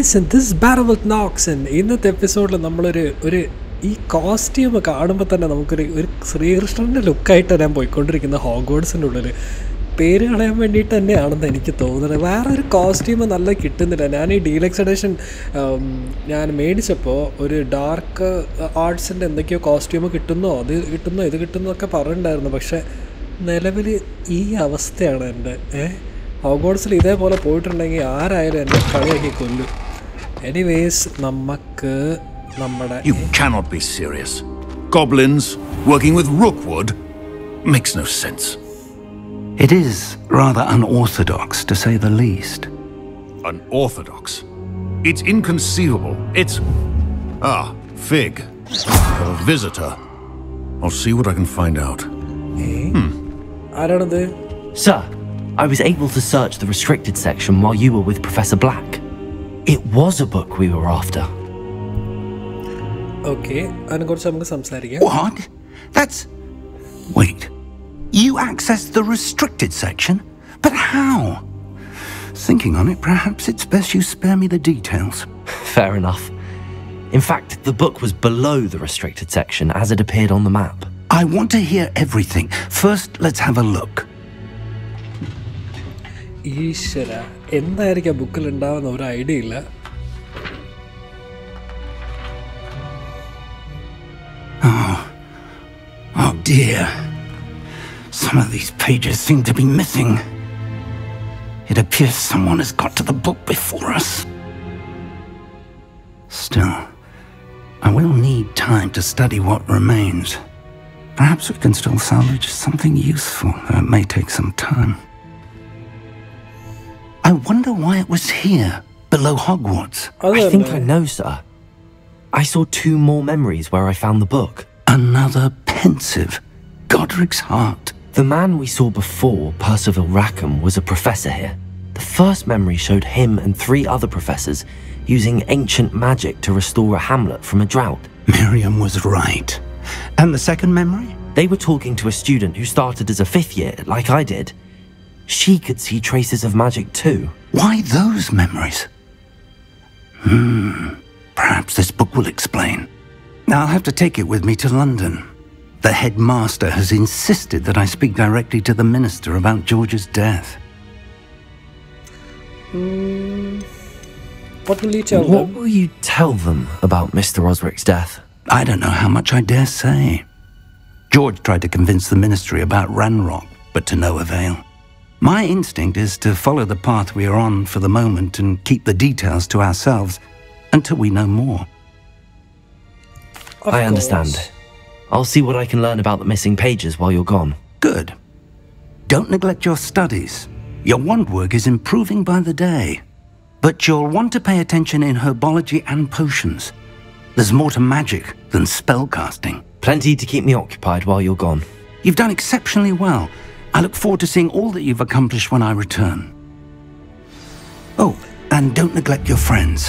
guys, and this is Battle with Nox, and ഇന്നത്തെ എപ്പിസോഡിൽ നമ്മളൊരു ഈ കോസ്റ്റ്യൂം കാണുമ്പോൾ തന്നെ നമുക്കൊരു ശ്രീകൃഷ്ണൻ്റെ ലുക്കായിട്ട് ഞാൻ പോയിക്കൊണ്ടിരിക്കുന്ന ഹോഗ്വാർട്സിൻ്റെ ഉള്ളിൽ പേര് കളയാൻ വേണ്ടിയിട്ട് തന്നെയാണെന്ന് എനിക്ക് തോന്നുന്നത്. വേറെ ഒരു കോസ്റ്റ്യൂം നല്ല കിട്ടുന്നില്ല. ഞാൻ ഈ ഡീലക്സ് എഡിഷൻ ഞാൻ മേടിച്ചപ്പോൾ ഒരു ഡാർക്ക് ആർട്സിൻ്റെ എന്തൊക്കെയോ കോസ്റ്റ്യൂം കിട്ടുന്നോ ഇത് കിട്ടുന്നൊക്കെ പറഞ്ഞിട്ടുണ്ടായിരുന്നു. പക്ഷേ നിലവിൽ ഈ അവസ്ഥയാണ് എൻ്റെ. ഹോഗ്വാർട്സിൽ ഇതേപോലെ പോയിട്ടുണ്ടെങ്കിൽ ആരായാലും എന്നെ കളിയാക്കി കൊല്ലും. എനിവേസ് നമുക്ക് നമ്മുടെ You cannot be serious. Goblins working with rookwood makes no sense. It is rather unorthodox, to say the least. Unorthodox? It's inconceivable. It's... Fig. A visitor. I'll see what I can find out. I don't know. Sir, I was able to search the restricted section while you were with Professor Black. It was a book we were after. Okay, What? That's... Wait. You accessed the restricted section? But how? Thinking on it, perhaps it's best you spare me the details. Fair enough. In fact, the book was below the restricted section as it appeared on the map. I want to hear everything. First, let's have a look. ഈശ്വര, എന്തായിരിക്കും ബുക്കിൽ ഉണ്ടാവുന്ന ഒരു idea ഇല്ല. Oh dear. Some of these pages seem to be missing. It appears someone has got to the book before us. Still, I will need time to study what remains. Perhaps we can still salvage something useful, though it may take some time. I wonder why it was here, below Hogwarts. I think I know, sir. I saw 2 more memories where I found the book. Another pensive. Godric's heart. The man we saw before, Percival Rackham, was a professor here. The first memory showed him and 3 other professors using ancient magic to restore a hamlet from a drought. Miriam was right. And the second memory? They were talking to a student who started as a 5th year, like I did. She could see traces of magic too. Why those memories? Perhaps this book will explain. Now I'll have to take it with me to London. The headmaster has insisted that I speak directly to the minister about George's death. What will you tell them? What will you tell them about Mr. Osric's death? I don't know how much I dare say. George tried to convince the ministry about Ranrock, but to no avail. My instinct is to follow the path we are on for the moment and keep the details to ourselves until we know more. I understand. I'll see what I can learn about the missing pages while you're gone. Good. Don't neglect your studies. Your wand work is improving by the day. But you'll want to pay attention in herbology and potions. There's more to magic than spellcasting. Plenty to keep me occupied while you're gone. You've done exceptionally well. I look forward to seeing all that you've accomplished when I return. Oh, and don't neglect your friends.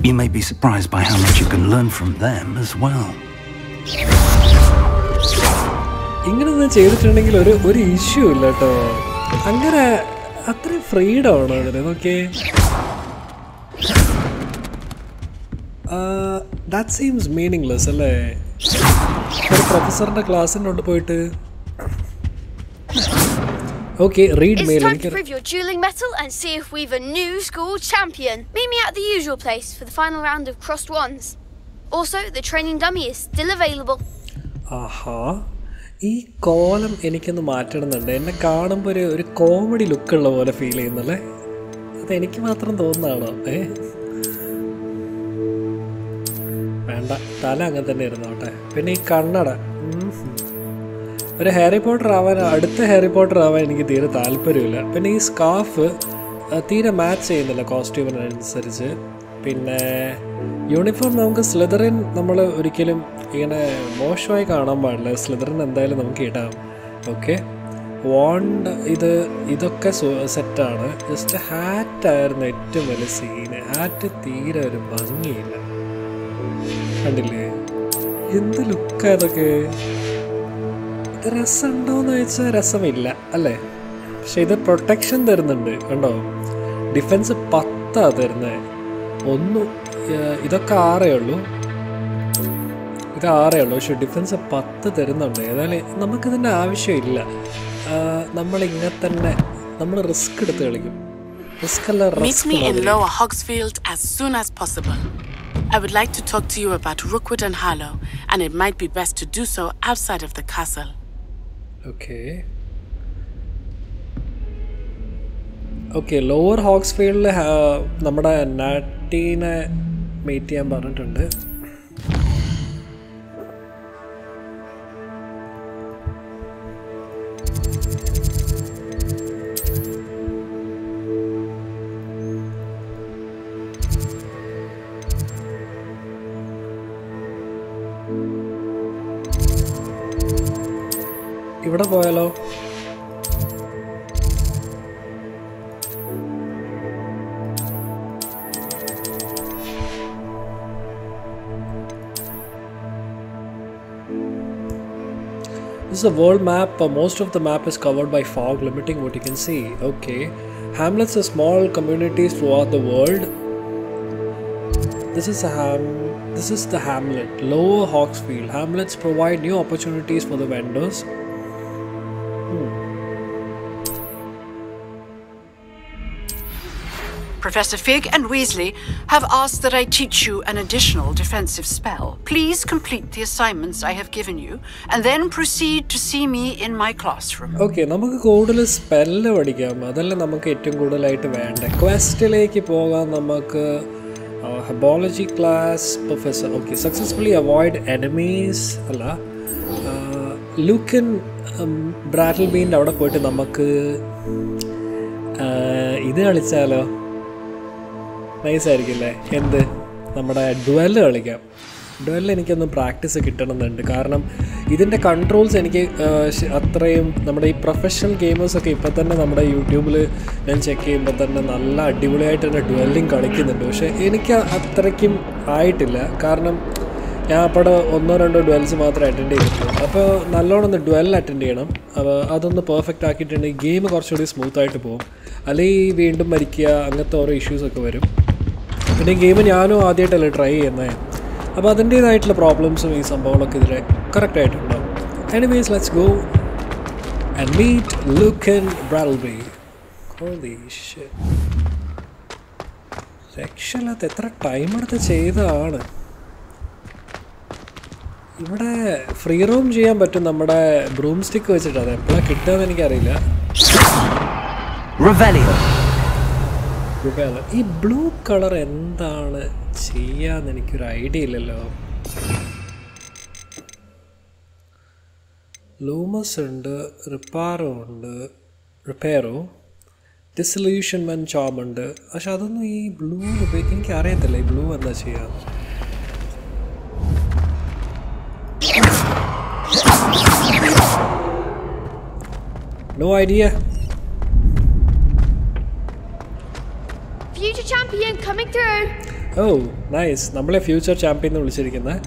You may be surprised by how much you can learn from them as well. ഇങ്ങനൊന്നും ചെയ്തിട്ടുണ്ടെങ്കിൽ ഒരു issue ഇല്ല കേട്ടോ. അങ്ങനെ അത്രയും freedom ആണോ അതിന്? നോക്കേ, ദാറ്റ് സീംസ് മീനിങ്ലെസ് അല്ലേ? ഒരു പ്രൊഫസറിന്റെ ക്ലാസ്സിനോട് പോയിട്ട് okay, read mail. It's time to prove your dueling mettle and see if we've a new school champion. Meet me at the usual place for the final round of crossed wands. Also, the training dummy is still available. ഈ കോലം എനിക്കൊന്ന് മാറ്റണമെന്നുണ്ട്. എന്നെ കാണുമ്പോൾ ഒരു comedy ലുക്കുള്ള പോലെ feel ചെയ്യുന്നല്ലേ? അതെനിക്ക് മാത്രം തോന്നുന്നതാണോ? വേണ്ട, തല അങ്ങനെ തന്നെ ഇരുന്നോട്ടെ. പിന്നെ ഈ കണ്ണട, ഒരു ഹാരി പോട്ടർ ആവാൻ, അടുത്ത ഹാരി പോട്ടർ ആവാൻ എനിക്ക് തീരെ താല്പര്യമില്ല. പിന്നെ ഈ സ്കാർഫ് തീരെ മാച്ച് ചെയ്യുന്നില്ല കോസ്റ്റ്യൂമിനനുസരിച്ച്. പിന്നെ യൂണിഫോം നമുക്ക് സ്ലിതറിൻ നമ്മൾ ഒരിക്കലും ഇങ്ങനെ മോശമായി കാണാൻ പാടില്ല. സ്ലിതറിൻ എന്തായാലും നമുക്ക് ഇടാം. ഓക്കെ, വാണ്ട് ഇതൊക്കെ സെറ്റാണ്. ജസ്റ്റ് ഹാറ്റായിരുന്നു ഏറ്റവും വലിയ സീന്. ഹാറ്റ് തീരെ ഒരു ഭംഗിയില്ല. കണ്ടില്ലേ എന്ത് ലുക്കാ ഇതൊക്കെ? രസമുണ്ടോയെന്ന് ചോദിച്ചാൽ രസമില്ല അല്ലേ? പക്ഷെ ഇത് പ്രൊട്ടക്ഷൻ തരുന്നുണ്ട് കണ്ടോ. ഡിഫെൻസ് 10 തരുന്നത്. ഇതൊക്കെ 6 ഉള്ളൂ. ഇത് 6 ഉള്ളൂ. പക്ഷെ ഡിഫൻസ് 10 തരുന്നുണ്ട്. ഏതായാലും നമുക്കിതിൻ്റെ ആവശ്യമില്ല. നമ്മളിങ്ങനെ തന്നെ നമ്മൾ റിസ്ക് എടുത്ത് കളിക്കും. Meet me in Lower Hogsfield as soon as possible. I would like to talk to you about Rookwood and Harlow, and it might be best to do so outside of the castle. Okay, Lower Hogsfield നമ്മുടെ നാട്ടീനെ meet ചെയ്യാൻ പറഞ്ഞിട്ടുണ്ട്. ഇവിടെ പോയാലോ? This is a world map. Most of the map is covered by fog, limiting what you can see. Okay. Hamlets are small communities throughout the world. This is the hamlet, Lower Hogsfield. Hamlets provide new opportunities for the vendors. Professor Fig and Weasley have asked that I teach you an additional defensive spell. Please complete the assignments I have given you and then proceed to see me in my classroom. Okay, നമുക്ക് കൂടുതൽ spell പഠിക്കാം. അതല്ല നമുക്ക് ഏറ്റവും കൂടുതലായിട്ട് വേണ്ട. ക്വസ്റ്റിലേക്ക് പോകാൻ നമുക്ക് Herbology class professor. Okay, successfully avoid enemies. അല്ല Lucan Brattlebeen അവിടെ പോയിട്ട് നമുക്ക് ഇത് കളിച്ചാലോ? നൈസ് ആയിരിക്കില്ലേ? എന്ത് നമ്മുടെ ഡുവല് കളിക്കാം. ഡുവലിൽ എനിക്കൊന്ന് പ്രാക്ടീസ് കിട്ടണമെന്നുണ്ട്. കാരണം ഇതിൻ്റെ കൺട്രോൾസ് എനിക്ക് അത്രയും നമ്മുടെ ഈ പ്രൊഫഷണൽ ഗെയിമേഴ്സൊക്കെ ഇപ്പോൾ തന്നെ നമ്മുടെ യൂട്യൂബിൽ ഞാൻ ചെക്ക് ചെയ്യുമ്പോൾ തന്നെ നല്ല അടിപൊളിയായിട്ട് തന്നെ ഡുവലിങ് കളിക്കുന്നുണ്ട്. പക്ഷേ എനിക്ക് അത്രയ്ക്കും ആയിട്ടില്ല. കാരണം ഞാൻ അപ്പോൾ 1-2 ഡുവൽസ് മാത്രമേ അറ്റൻഡ് ചെയ്തിട്ടുള്ളൂ. അപ്പോൾ നല്ലോണം ഒന്ന് ഡുവൽ അറ്റൻഡ് ചെയ്യണം. അപ്പോൾ അതൊന്ന് പെർഫെക്റ്റ് ആക്കിയിട്ടുണ്ടെങ്കിൽ ഗെയിം കുറച്ചുകൂടി സ്മൂത്തായിട്ട് പോകും. അല്ലെങ്കിൽ വീണ്ടും മരിക്കുക, അങ്ങനത്തെ ഓരോ ഇഷ്യൂസൊക്കെ വരും. പിന്നെ ഗെയിം ഞാനും ആദ്യമായിട്ടല്ലേ ട്രൈ ചെയ്യുന്നത്. അപ്പോൾ അതിൻ്റേതായിട്ടുള്ള പ്രോബ്ലംസും ഈ സംഭവങ്ങളൊക്കെ ഇതിൽ കറക്റ്റായിട്ടുണ്ടാവും. Anyways let's go and meet Lucan Brattlebee. Holy shit. രക്ഷയില്ലാത്ത എത്ര ടൈം എടുത്ത് ചെയ്തതാണ്. ഇവിടെ ഫ്രീ റോം ചെയ്യാൻ പറ്റും നമ്മുടെ ബ്രൂം സ്റ്റിക്ക് വെച്ചിട്ട്. അത് എപ്പോഴാണ് കിട്ടുകയെന്ന് എനിക്കറിയില്ല. ഈ ബ്ലൂ കളർ എന്താണ് ചെയ്യാന്ന് എനിക്കൊരു ഐഡിയ ഇല്ലല്ലോ. ലൂമസ് ഉണ്ട്, റിപ്പയറോ ഡിസൊല്യൂഷൻമെൻറ്റ് ചാം ഉണ്ട്. പക്ഷെ അതൊന്നും ഈ ബ്ലൂ എനിക്ക് അറിയത്തില്ല. ഈ ബ്ലൂ എന്താ ചെയ്യാം? No idea. Future champion coming through. Oh, nice. നമ്മളെ ഫ്യൂച്ചർ ചാമ്പ്യൻ എന്ന് വിളിച്ചിരിക്കുന്നത്.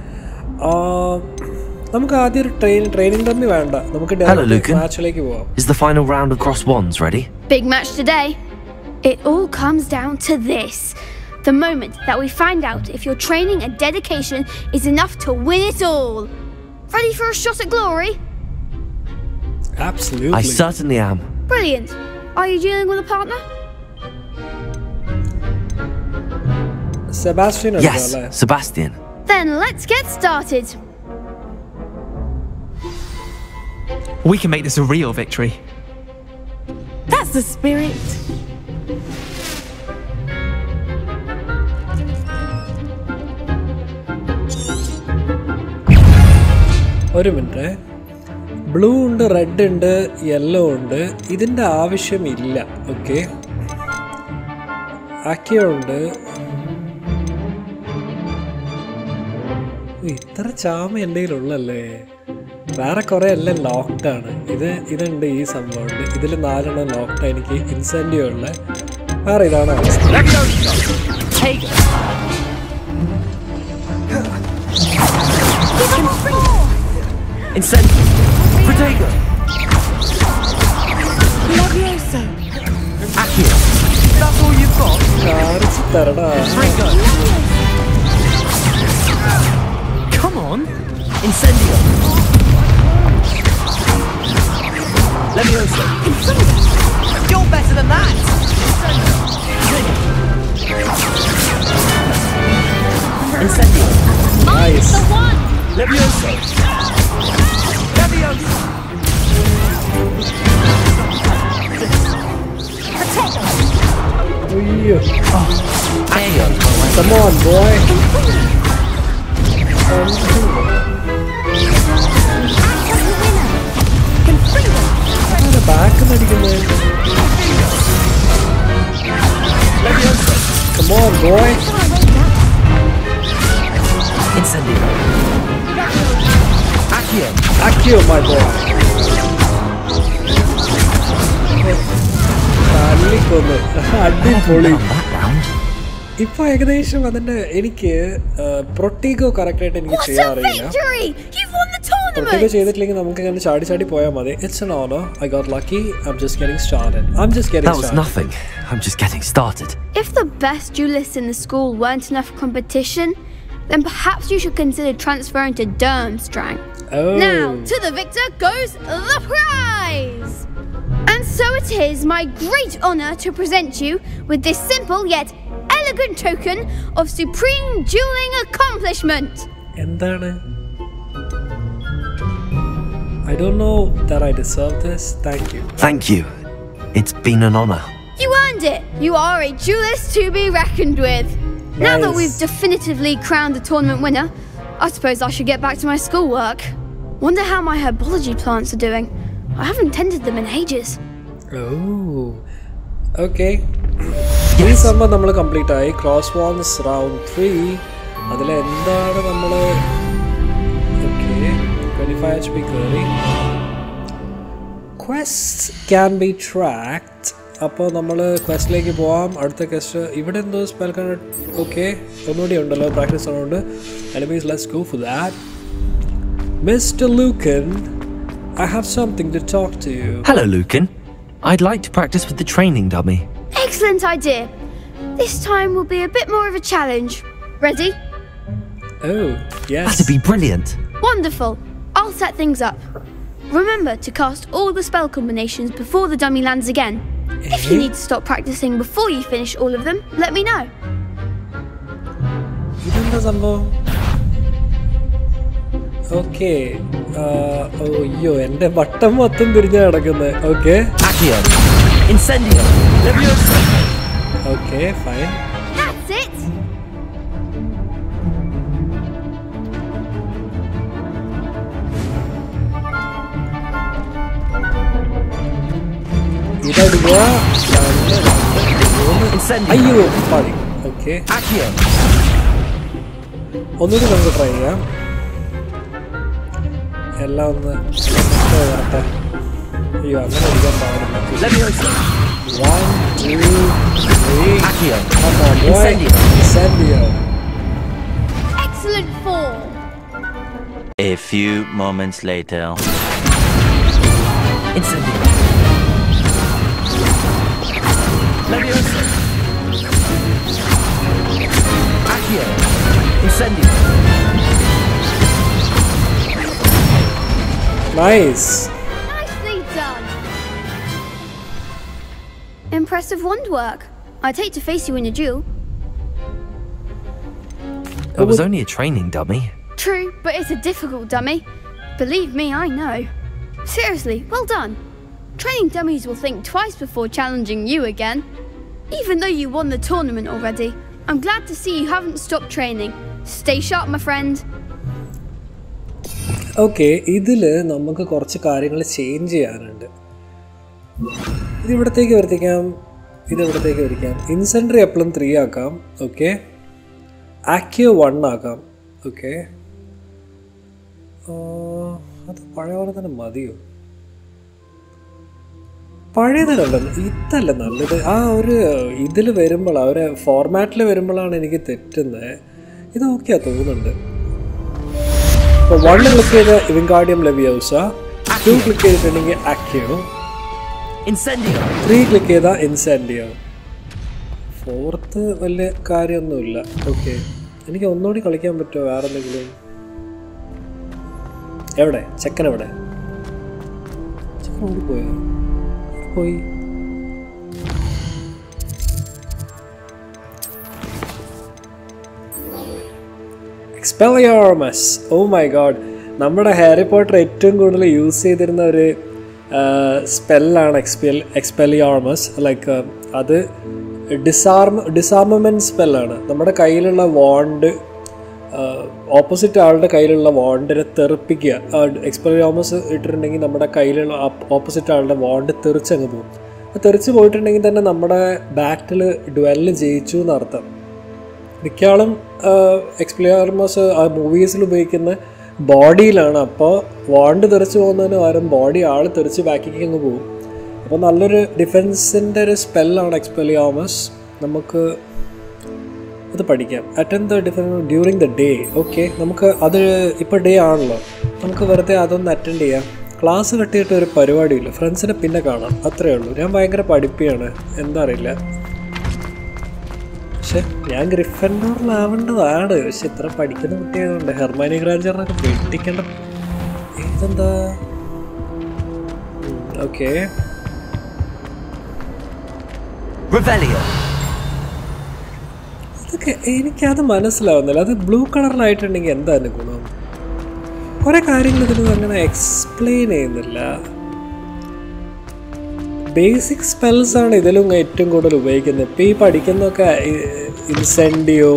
നമുക്ക് ആദ്യം ഒരു ട്രെയിനിങ് ഡമ്മി വേണ്ട. നമുക്ക് ഡയറക്റ്റ് മാച്ചിലേക്ക് പോവാം. Is the final round of Cross Wands ready? Big match today. It all comes down to this. The moment that we find out if your training and dedication is enough to win it all. Ready for a shot at glory? Absolutely. I certainly am. Brilliant. Are you dealing with a partner? Sebastian. Yes, Sebastian. Then let's get started. We can make this a real victory. That's the spirit. ഒരു minute. Blue ഉണ്ട്, red ഉണ്ട്, yellow ഉണ്ട്. ഇതിൻ്റെ ആവശ്യമില്ല. Okay, ആക്കിയോ ഉണ്ട്. ഇത്ര ചാമ എൻ്റെ കയ്യിലുള്ളല്ലേ. വേറെ കുറേ എല്ലാം ലോക്ക്ഡാണ്. ഇതുണ്ട്, ഈ സംഭവമുണ്ട്. ഇതിൽ 4 ലോക്ക്ഡ്. എനിക്ക് ഇൻസെൻറ്റീവ് ഉള്ള വേറെ ഇതാണ് അവസ്ഥ. Incentive. Protego. Levioso. Accio. That's all you've got? കാണിച്ചു തരടാ. Three go. Come on. Incendio. Leviosa. You're better than that. Incendio. Nice. Leviosa. Leviosa. Uyyo. Ayo. Come on, boy. Back അടിക്കുന്നത്. Come on, boy. Incendio. Accio. Accio, my boy. തല്ലിക്കൊന്ന്. അടിപൊളി. ഇപ്പൊ ഏകദേശം അതിന്റെ എനിക്ക് പ്രൊട്ടീഗോ correct ആയിട്ട് എനിക്ക് ചെയ്യാൻ അറിയില്ല. പ്രൊട്ടീഗോ ചെയ്തിട്ടില്ലെങ്കിൽ നമുക്ക് ഇങ്ങനെ ചാടി ചാടി പോയാൽ മതി. It's an honor. I got lucky. I'm just getting started. That was nothing. I'm just getting started. If the best duelists in the school weren't enough competition, then perhaps you should consider transferring to Durmstrang. Oh. Now, to the victor goes the prize! And so it is my great honor to present you with this simple yet elegant token of supreme dueling accomplishment. എന്താണ്? I don't know that I deserve this. Thank you. Thank you. It's been an honor. You earned it. You are a duelist to be reckoned with. Nice. Now that we've definitively crowned the tournament winner, I suppose I should get back to my schoolwork. Wonder how my herbology plants are doing. I haven't tended them in ages. Oh. Okay. ഈ summer നമ്മൾ complete ആയി. Cross wands round 3. അതിൽ എന്താണ് നമ്മൾ okay 25 HP കയറി. Quest can be tracked. അപ്പോൾ നമ്മൾ ക്വസ്റ്റിലേക്ക് പോവാം. അടുത്ത ക്വസ്റ്റ് ഇവിടെ എന്തോ സ്പെൽ കാർഡ്. ഓക്കെ, ഒന്നുകൂടി ഉണ്ടല്ലോ പ്രാക്ടീസ് ആണോണ്ട്. Enemies let's go for that. Mr. Lucan, I have something to talk to you. Hello, Lucan. I'd like to practice with the training dummy. Excellent idea. This time will be a bit more of a challenge. Ready? Oh, yes. That'd be brilliant. Wonderful. I'll set things up. Remember to cast all the spell combinations before the dummy lands again. If you need to stop practicing before you finish all of them, let me know. ഇതെന്താ സംഭവം? Okay. അയ്യോ, എന്റെ വട്ടം മൊത്തം തിരിഞ്ഞാ കിടക്കുന്നത്. Okay. Accio. Incendio. Leviosa. Okay, fine. That's it. ഇതടുക. Incendio. അയ്യോ, പാടി. Okay, Accio. ഒന്നുകൂടി നമുക്ക് ട്രൈ ചെയ്യാം. എല്ലാം ഒന്ന് വരട്ടെ. അയ്യോ, അങ്ങനെ അടിക്കാൻ പാടില്ല. Leviosa. 1, 2, 3. Accio. Come on, boy. Incendio. Excellent form. A few moments later. Incendio. Leviosa. Accio. Incendio. Nice. Nicely done. Impressive wand work. I'd hate to face you in a duel. It was only a training dummy. True, but it's a difficult dummy. Believe me, I know. Seriously, well done. Training dummies will think twice before challenging you again. Even though you won the tournament already, I'm glad to see you haven't stopped training. Stay sharp, my friend. Okay, ഇതിൽ നമുക്ക് കുറച്ച് കാര്യങ്ങൾ change ചെയ്യാനുണ്ട്. ഇതിവിടത്തേക്ക് വരത്തിക്കാം, ഇതിവിടത്തേക്ക് വരയ്ക്കാം. ഇൻസെൻട്രി എപ്പോഴും 3 ആക്കാം. Okay, ആക്യോ 1 ആക്കാം. Okay, അത് പഴയ പോലെ തന്നെ മതിയോ? പഴയതല്ല, ഇതല്ല നല്ലത്. ആ ഒരു ഇതിൽ വരുമ്പോൾ, ആ ഒരു ഫോർമാറ്റിൽ വരുമ്പോഴാണ് എനിക്ക് തെറ്റുന്നത്. ഇത് ഓക്കെയാ തോന്നുന്നുണ്ട്. അപ്പോൾ 1 ക്ലിക്ക് ചെയ്ത വിംഗാർഡിയം ലെവിയോസ, 2 ക്ലിക്ക് ചെയ്തിട്ടുണ്ടെങ്കിൽ ആക്യോ, 3 ക്ലിക്ക് ചെയ്ത ഇൻസെൻഡിയോ. ഫോർത്ത് വലിയ കാര്യമൊന്നുമില്ല. ഓക്കെ, എനിക്ക് ഒന്നുകൂടി കളിക്കാൻ പറ്റുമോ? വേറെ എന്തെങ്കിലും? എവിടെ ചെക്കൻ? എവിടെ ചെക്കൻ? ഓടി പോയോ? പോയി. എക്സ്പെലിയോർമസ്. ഓ മൈ ഗോഡ്, നമ്മുടെ ഹാരി പോട്ടർ ഏറ്റവും കൂടുതൽ യൂസ് ചെയ്തിരുന്ന ഒരു സ്പെല്ലാണ് എക്സ്പെലിയോർമസ്. ലൈക്ക് അത് ഡിസാർമമെൻറ്റ് സ്പെല്ലാണ്. നമ്മുടെ കയ്യിലുള്ള വാണ്ട് ഓപ്പോസിറ്റ് ആളുടെ കയ്യിലുള്ള വാണ്ടിനെ തെറിപ്പിക്കുക. എക്സ്പെലിയോർമസ് ഇട്ടിട്ടുണ്ടെങ്കിൽ നമ്മുടെ കയ്യിലുള്ള ഓപ്പോസിറ്റ് ആളുടെ വാണ്ട് തെറിച്ചങ്ങ് പോകും. തെറിച്ച് പോയിട്ടുണ്ടെങ്കിൽ തന്നെ നമ്മുടെ ബാറ്റിൽ ഡ്വെല്ല് ജയിച്ചു എന്നർത്ഥം. മിക്കവാളും എക്സ്പെലിയോർമസ് ആ മൂവീസിൽ ഉപയോഗിക്കുന്ന ബോഡിയിലാണ്. അപ്പോൾ വാണ്ട് തെറിച്ച് പോകുന്നതിന് പകരം ബോഡി ആൾ തെറിച്ച് ബാക്കിലേക്ക് അങ്ങ് പോകും. അപ്പോൾ നല്ലൊരു ഡിഫെൻസിൻ്റെ ഒരു സ്പെല്ലാണ് എക്സ്പെലിയോർമസ്. നമുക്ക് അത് പഠിക്കാം. Attend the defence during the day. Okay, നമുക്ക് അത് ഇപ്പോൾ ഡേ ആണല്ലോ, നമുക്ക് വെറുതെ അതൊന്ന് അറ്റൻഡ് ചെയ്യാം. ക്ലാസ് കട്ടിയിട്ട് ഒരു പരിപാടിയില്ല, ഫ്രണ്ട്സിനെ പിന്നെ കാണാം, അത്രയേ ഉള്ളൂ. ഞാൻ ഭയങ്കര പഠിപ്പിയാണ്, എന്താ അറിയില്ല. പക്ഷെ ഞാൻ ഗ്രിഫൻഡോറിലാവേണ്ടതാണ്. പക്ഷെ ഇത്ര പഠിക്കുന്ന കുട്ടിയായതുകൊണ്ട് ഹെർമൈനി ഗ്രാഞ്ചറിനൊക്കെ വെട്ടിക്കേണ്ട. ഇതെന്താ? ഓക്കെ, അതൊക്കെ എനിക്കത് മനസ്സിലാവുന്നില്ല. അത് ബ്ലൂ കളറിലായിട്ടുണ്ടെങ്കിൽ എന്താ അതിൻ്റെ ഗുണം? കുറേ കാര്യങ്ങൾ ഇതിന് അങ്ങനെ എക്സ്പ്ലെയിൻ ചെയ്യുന്നില്ല. ബേസിക് സ്പെൽസാണ് ഇതിലും ഏറ്റവും കൂടുതൽ ഉപയോഗിക്കുന്നത്. ഇപ്പോൾ ഈ പഠിക്കുന്നതൊക്കെ ഇൻസെൻഡിയോ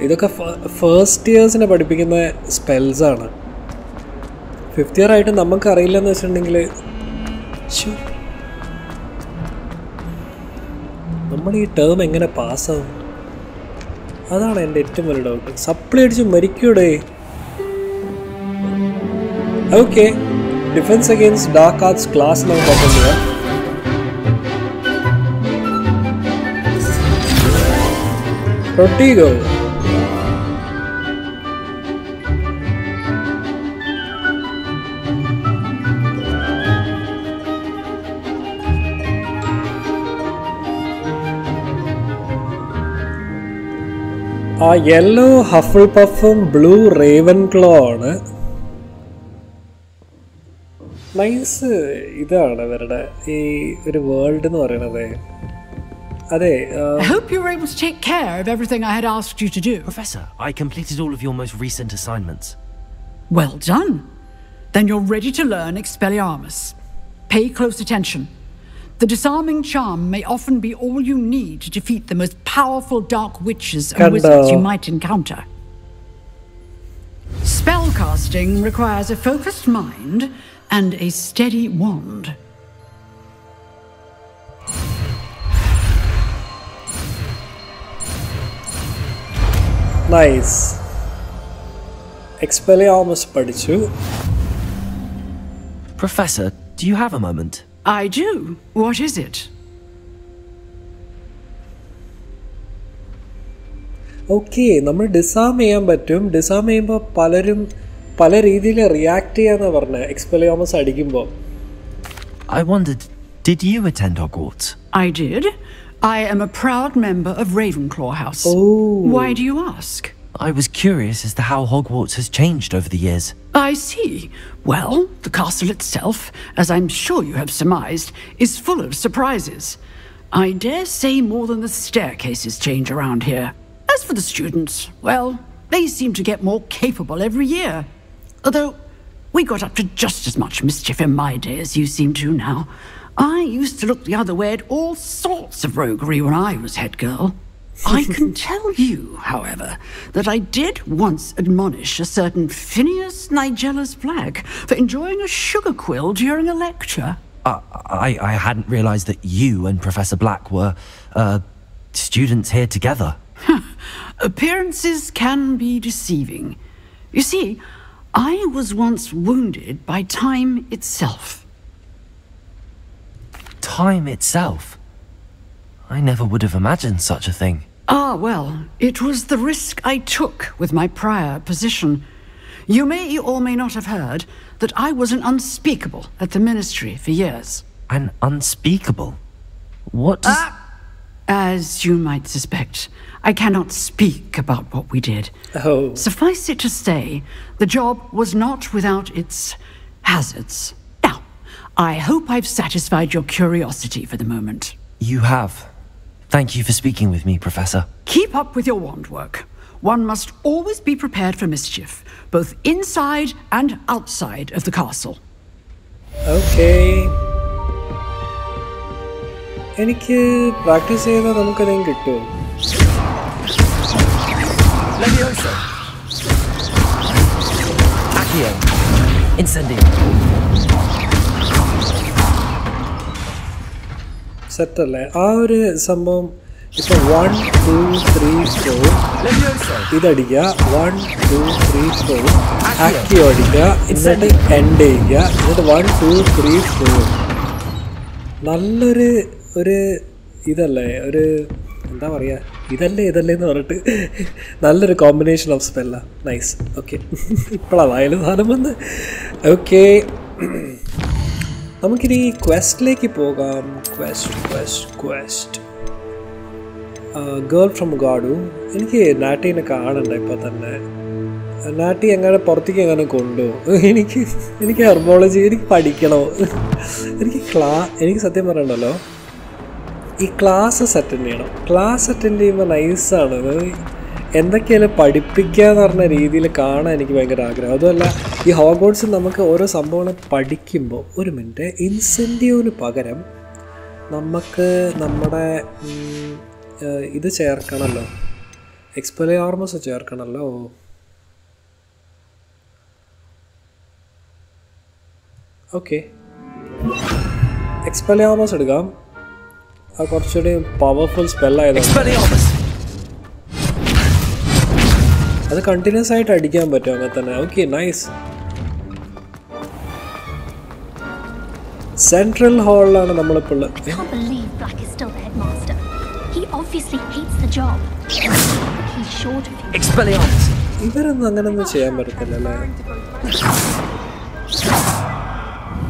ഇതൊക്കെ ഫസ്റ്റ് ഇയേഴ്സിനെ പഠിപ്പിക്കുന്ന സ്പെൽസാണ്. ഫിഫ്ത്ത് ഇയർ ആയിട്ട് നമുക്കറിയില്ലെന്ന് വെച്ചിട്ടുണ്ടെങ്കിൽ നമ്മൾ ഈ ടേം എങ്ങനെ പാസ്സാവും? അതാണ് എൻ്റെ ഏറ്റവും വലിയ ഡൗട്ട്. സപ്ലി അടിച്ച് മരിക്കൂടെ? Okay, defence against dark arts class നമുക്ക് ഓപ്പൺ ചെയ്യാം. Protego. ആ യെല്ലോ ഹഫിൾ പഫും ബ്ലൂ റേവൻ ക്ലോ ആണ്. നൈസ്. ഇതാണ് ഇവരുടെ ഈ ഒരു വേൾഡ് എന്ന് പറയണത്. I hope you were able to take care of everything I had asked you to do. Professor, I completed all of your most recent assignments. Well done. Then you're ready to learn Expelliarmus. Pay close attention. The disarming charm may often be all you need to defeat the most powerful dark witches and wizards you might encounter. Spellcasting requires a focused mind and a steady wand. Nice. Expelliarmus പഠിച്ചു. Professor, do you have a moment? I do. What is it? Okay, നമ്മൾ disarm ചെയ്യാൻ പറ്റും. Disarm ചെയ്യുമ്പോൾ പലരും പല രീതിയിൽ react ചെയ്യാന്നാണ് പറഞ്ഞത് എക്സ്പെലിയോർമസ് അടിക്കുമ്പോൾ. I wondered, did you attend Hogwarts? I did. I am a proud member of Ravenclaw House. Oh. Why do you ask? I was curious as to how Hogwarts has changed over the years. I see. Well, the castle itself, as I'm sure you have surmised, is full of surprises. I dare say more than the staircases change around here. As for the students, well, they seem to get more capable every year. Although, we got up to just as much mischief in my day as you seem to now. I used to look the other way at all sorts of roguery when I was head girl. I can tell you, however, that I did once admonish a certain Phineas Nigella's Black for enjoying a sugar quill during a lecture. I hadn't realized that you and Professor Black were, students here together. Appearances can be deceiving. You see, I was once wounded by time itself. Time itself? I never would have imagined such a thing. Ah, well, it was the risk I took with my prior position. You may or may not have heard that I was an unspeakable at the ministry for years. An unspeakable? What does... As you might suspect, I cannot speak about what we did. Oh. Suffice it to say, the job was not without its hazards. Now, I hope I've satisfied your curiosity for the moment. You have. Thank you for speaking with me, Professor. Keep up with your wand work. One must always be prepared for mischief, both inside and outside of the castle. Okay. എനിക്ക് practice ചെയ്താൽ നമുക്കതെങ്കിലും കിട്ടുമോ? Levioso. Accio. Incendio. സെറ്റല്ലേ ആ ഒരു സംഭവം? ഇപ്പം 1 2 3 4 ഇതടിക്കുക, 1 2 3 4 ആക്കി അടിക്കുക, എന്നിട്ട് എൻഡ് ചെയ്യുക, എന്നിട്ട് 1 2 3 4. നല്ലൊരു ഇതല്ലേ, ഒരു എന്താ പറയുക, ഇതല്ലേ എന്ന് പറഞ്ഞിട്ട് നല്ലൊരു combination of spell. Nice. Okay, ഇപ്പോഴാണ് വായന സാധനം വന്ന്. ഓക്കെ, നമുക്കിനി ക്വസ്റ്റിലേക്ക് പോകാം. ക്വസ്റ്റ് ഗേൾ ഫ്രം ഗാഡു. എനിക്ക് നാട്ടീനെ കാണണ്ട ഇപ്പോൾ തന്നെ. നാട്ടി എങ്ങനെ പുറത്തേക്ക് എങ്ങനെ കൊണ്ടുപോകും? എനിക്ക് ഹെർബോളജി എനിക്ക് പഠിക്കണോ? എനിക്ക് സത്യം പറയണ്ടല്ലോ, ഈ ക്ലാസ്സസ് അറ്റൻഡ് ചെയ്യണം. ക്ലാസ് അറ്റൻഡ് ചെയ്യുമ്പോൾ നൈസാണ്. എന്തൊക്കെയാലും പഠിപ്പിക്കുക എന്ന് പറഞ്ഞ രീതിയിൽ കാണാൻ എനിക്ക് ഭയങ്കര ആഗ്രഹം. അതുമല്ല, ഈ ഹോഗ്വാർട്സിൽ നമുക്ക് ഓരോ സംഭവങ്ങൾ പഠിക്കുമ്പോൾ, ഒരു മിനിറ്റ്, ഇൻസെൻറ്റീവിന് പകരം നമുക്ക് നമ്മുടെ ഇത് ചേർക്കണമല്ലോ, എക്സ്പെലിയാർമസ് ചേർക്കണമല്ലോ. ഓക്കെ, എക്സ്പെലിയാർമസ് എടുക്കാം. അത് കുറച്ചുകൂടി പവർഫുൾ സ്പെല്ലായതാണ്. അത് കണ്ടിന്യൂസ് ആയിട്ട് അടിക്കാൻ പറ്റും അങ്ങനെ തന്നെ. Okay, nice. സെൻട്രൽ ഹാളിലാണ് നമ്മളിപ്പോൾ ഉള്ളത്. ഇവരൊന്നും അങ്ങനൊന്നും ചെയ്യാൻ പറ്റത്തില്ലല്ലേ?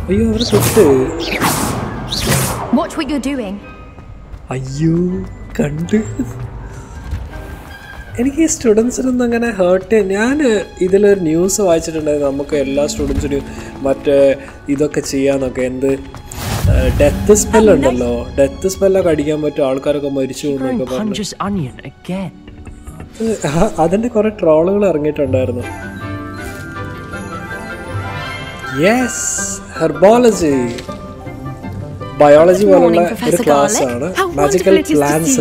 അയ്യോ, അവരെ തൊട്ട്. അയ്യോ, കണ്ട്. എനിക്ക് ഈ സ്റ്റുഡൻസിനൊന്നും അങ്ങനെ ഹേർട്ട് ചെയ്യാൻ. ഞാൻ ഇതിലൊരു ന്യൂസ് വായിച്ചിട്ടുണ്ടായിരുന്നു, നമുക്ക് എല്ലാ സ്റ്റുഡൻസിനും മറ്റേ ഇതൊക്കെ ചെയ്യാന്നൊക്കെ. എന്ത് ഡെത്ത് സ്പെല്ലുണ്ടല്ലോ, ഡെത്ത് സ്പെല്ലൊക്കെ അടിക്കാൻ പറ്റും, ആൾക്കാരൊക്കെ മരിച്ചു എന്നൊക്കെ പറഞ്ഞു. അതിൻ്റെ കുറേ ട്രോളുകൾ ഇറങ്ങിയിട്ടുണ്ടായിരുന്നു. യെസ്, ഹെർബോളജി ബയോളജി പോലുള്ള ഒരു ക്ലാസ് ആണ്. Magical plants.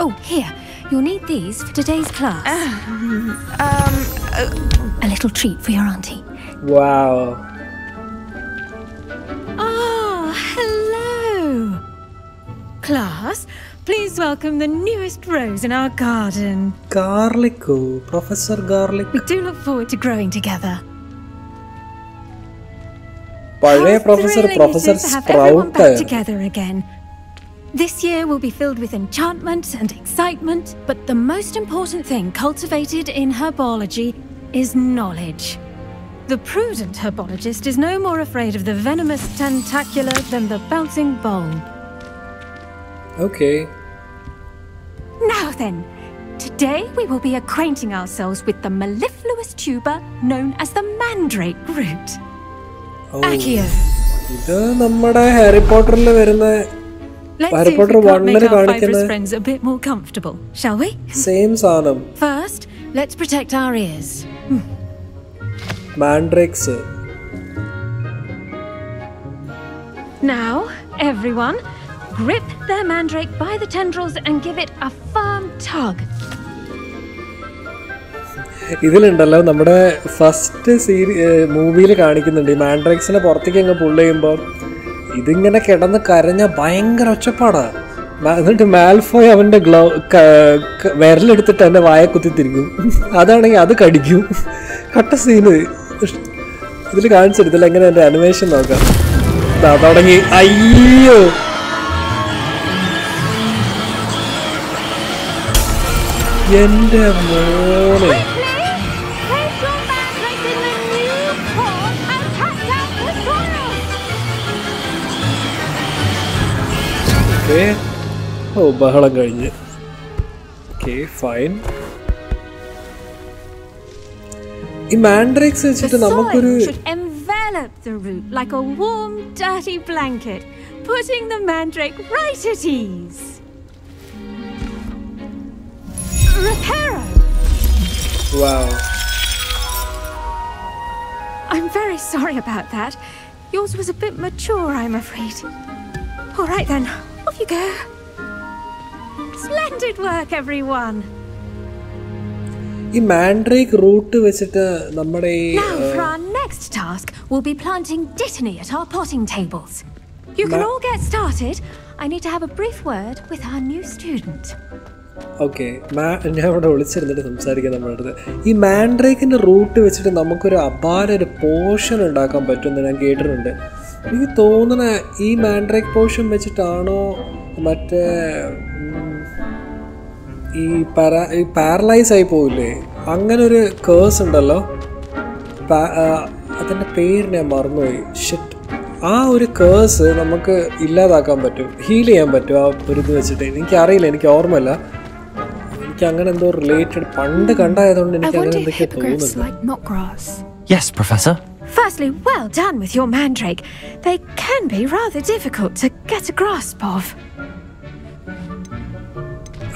Oh, here. You'll need these for today's class. A little treat for your auntie. Wow. Oh, hello. Class, please welcome the newest rose in our garden. Garlico, Professor Garlic. We do look forward to growing together. Pale Professor Sprout together again. This year will be filled with enchantment and excitement, but the most important thing cultivated in herbology is knowledge. The prudent herbologist is no more afraid of the venomous tentacular than the bouncing bulb. Okay. Now then, today we will be acquainting ourselves with the mellifluous tuber known as the mandrake root. Accio. ഇത് നമ്മുടെ Harry പോട്ടറിൽ വരുന്ന Let's see if we can't make our fibrous friends a bit more comfortable, shall we? Same സാധനം. First, let's protect our ears. Mandrakes. Now, everyone, grip their mandrake by the tendrils and give it a firm tug. ഇതിലുണ്ടല്ലോ, നമ്മുടെ first മൂവിയിൽ കാണിക്കുന്നുണ്ട്, ഈ മാൻഡ്രേക്സിനെ പുറത്തേക്ക് അങ്ങ് പുള്ള് ചെയ്യുമ്പോൾ ഇതിങ്ങനെ കിടന്ന് കരഞ്ഞ ഭയങ്കര ഒച്ചപ്പാടാണ്. എന്നിട്ട് മാൽഫോയ് അവൻ്റെ വിരലെടുത്തിട്ട് എൻ്റെ വായ കുത്തിത്തിരിക്കും. അതാണെങ്കിൽ അത് കടിക്കും. കട്ട സീന് ഇതിൽ കാണിച്ചെടുത്തില്ല. എങ്ങനെ എൻ്റെ അനിമേഷൻ നോക്കാം. തുടങ്ങി. അയ്യോ, എൻ്റെ മോനെ. Oh, ബഹളം കഴിഞ്ഞ്. Okay, fine. ഈ മാൻഡ്രേക്സ് വെച്ചിട്ട് നമുക്കൊരു envelop the root like a warm, dirty blanket, putting the mandrake right at ease. Reparo! Wow. I'm very sorry about that. Yours was a bit mature, I'm afraid. All right then, off you go. Splendid work, everyone. ഈ Mandrake root വെച്ചിട്ട് നമ്മുടെ Now for our next task, we'll be planting dittany at our potting tables. You can all get started. I need to have a brief word with our new student. Okay, ഞാൻ ഇവിടെ വിളിച്ചിരുന്നിട്ട് സംസാരിക്കാം നമ്മുടെ അടുത്ത്. ഈ മാൻഡ്രേക്കിൻ്റെ root വെച്ചിട്ട് നമുക്കൊരു അപാര ഒരു പോർഷൻ ഉണ്ടാക്കാൻ പറ്റുമെന്ന് ഞാൻ കേട്ടിട്ടുണ്ട്. എനിക്ക് തോന്നുന്ന ഈ മാൻഡ്രേക്ക് പോർഷൻ വെച്ചിട്ടാണോ മറ്റേ ഈ പാരലൈസ് ആയി പോവില്ലേ, അങ്ങനെ ഒരു കേഴ്സ് ഉണ്ടല്ലോ, അതിൻ്റെ പേര് ഞാൻ മറന്നുപോയി. ഷിറ്റ്. ആ ഒരു കേഴ്സ് നമുക്ക് ഇല്ലാതാക്കാൻ പറ്റും, ഹീൽ ചെയ്യാൻ പറ്റും ആ ഒരു ഇത് വെച്ചിട്ട്. എനിക്കറിയില്ല, എനിക്ക് ഓർമ്മയില്ല. എനിക്ക് അങ്ങനെ എന്തോ റിലേറ്റഡ് പണ്ട് കണ്ടായതുകൊണ്ട് എനിക്ക് അങ്ങനെ എന്തൊക്കെ തോന്നുന്നുണ്ട്. Yes, Professor. Firstly, well done with your mandrake. They can be rather difficult to get a grasp of.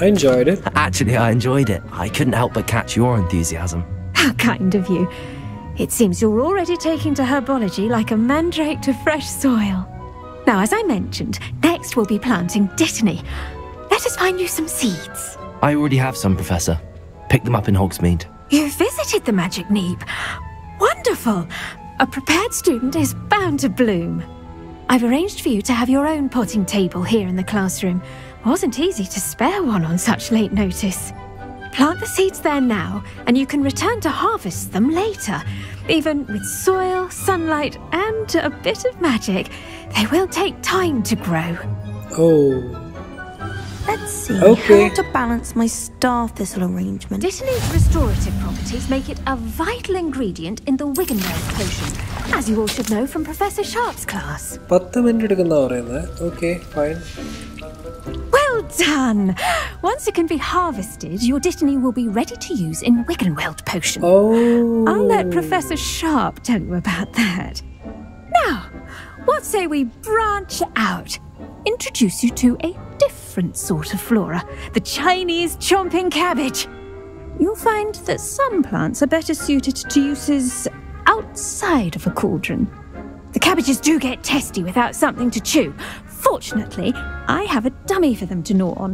I enjoyed it. Actually, I enjoyed it. I couldn't help but catch your enthusiasm. How kind of you. It seems you're already taking to herbology like a mandrake to fresh soil. Now, as I mentioned, next we'll be planting dittany. Let us find you some seeds. I already have some, Professor. Picked them up in Hogsmeade. You visited the Magic Neep. Wonderful! A prepared student is bound to bloom. I've arranged for you to have your own potting table here in the classroom. Wasn't easy to spare one on such late notice. Plant the seeds there now, and you can return to harvest them later. Even with soil, sunlight, and a bit of magic, they will take time to grow. Oh. Let's see Okay. how to balance my star thistle arrangement. Dittany's restorative properties make it a vital ingredient in the Wiggenweld potion, as you all should know from Professor Sharp's class. 10 minute എടുക്കുന്ന പറയുന്നത്. Okay, fine. Well done! Once it can be harvested, your dittany will be ready to use in Wiggenweld potion. Oh. I'll let Professor Sharp tell you about that. Now, what say we branch out? Introduce you to a different sort of flora, the Chinese chomping cabbage. You'll find that some plants are better suited to uses outside of a cauldron. The cabbages do get testy without something to chew. Fortunately, I have a dummy for them to gnaw on.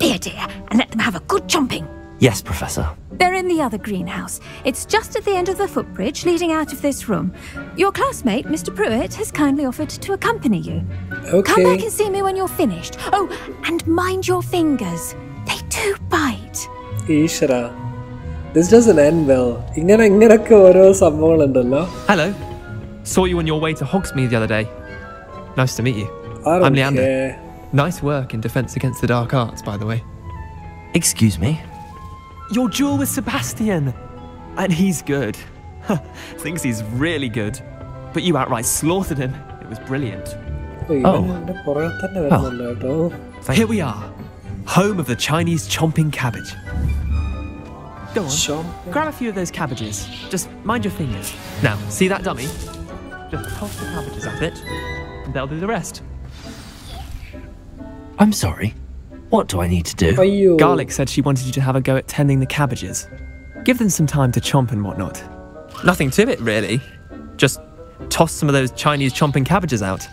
Be a dear and let them have a good chomping. Yes, Professor. They're in the other greenhouse. It's just at the end of the footbridge leading out of this room. Your classmate, Mr. Pruitt, has kindly offered to accompany you. Okay. Come back and see me when you're finished. Oh, and mind your fingers. They do bite. ഈശ്വര, this doesn't end well. ഇങ്ങനൊക്കെ ഓരോ സംഭവങ്ങളുണ്ടല്ലോ. Hello. Saw you on your way to Hogsmeade the other day. Nice to meet you. I'm Leander. Nice work in Defense Against the Dark Arts, by the way. Excuse me? Your duel with Sebastian. And he's good. Thinks he's really good. But you outright slaughtered him. It was brilliant. Here we are. Home of the Chinese chomping cabbage. Go on. Grab a few of those cabbages. Just mind your fingers. Now, see that dummy? Just toss the cabbages at it, and they'll do the rest. I'm sorry. What do I need to do? Garlic said she wanted you to have a go at tending the cabbages. Give them some time to chomp and whatnot. Nothing to it, really. Just toss some of those Chinese chomping cabbages out.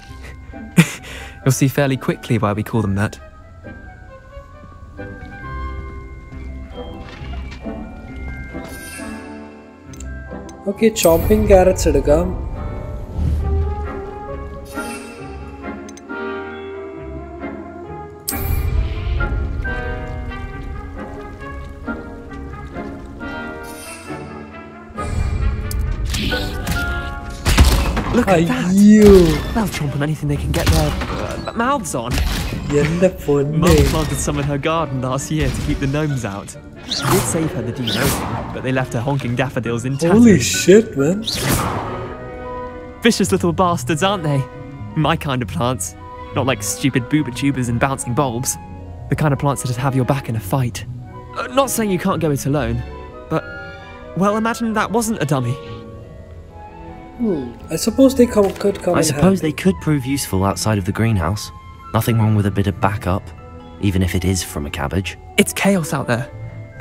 You'll see fairly quickly why we call them that. Okay, chopping carrots എടുക്കാം. Look at that! They'll chomp on anything they can get their mouths on. Mum planted some in her garden last year to keep the gnomes out. Did save her the denosing, but they left her honking daffodils intact. Holy shit, man. Vicious little bastards, aren't they? My kind of plants. Not like stupid booba tubers and bouncing bulbs. The kind of plants that'd have your back in a fight. Not saying you can't go it alone, but, well, imagine that wasn't a dummy. I suppose they could come. I suppose they could prove useful outside of the greenhouse. Nothing wrong with a bit of backup, even if it is from a cabbage. It's chaos out there.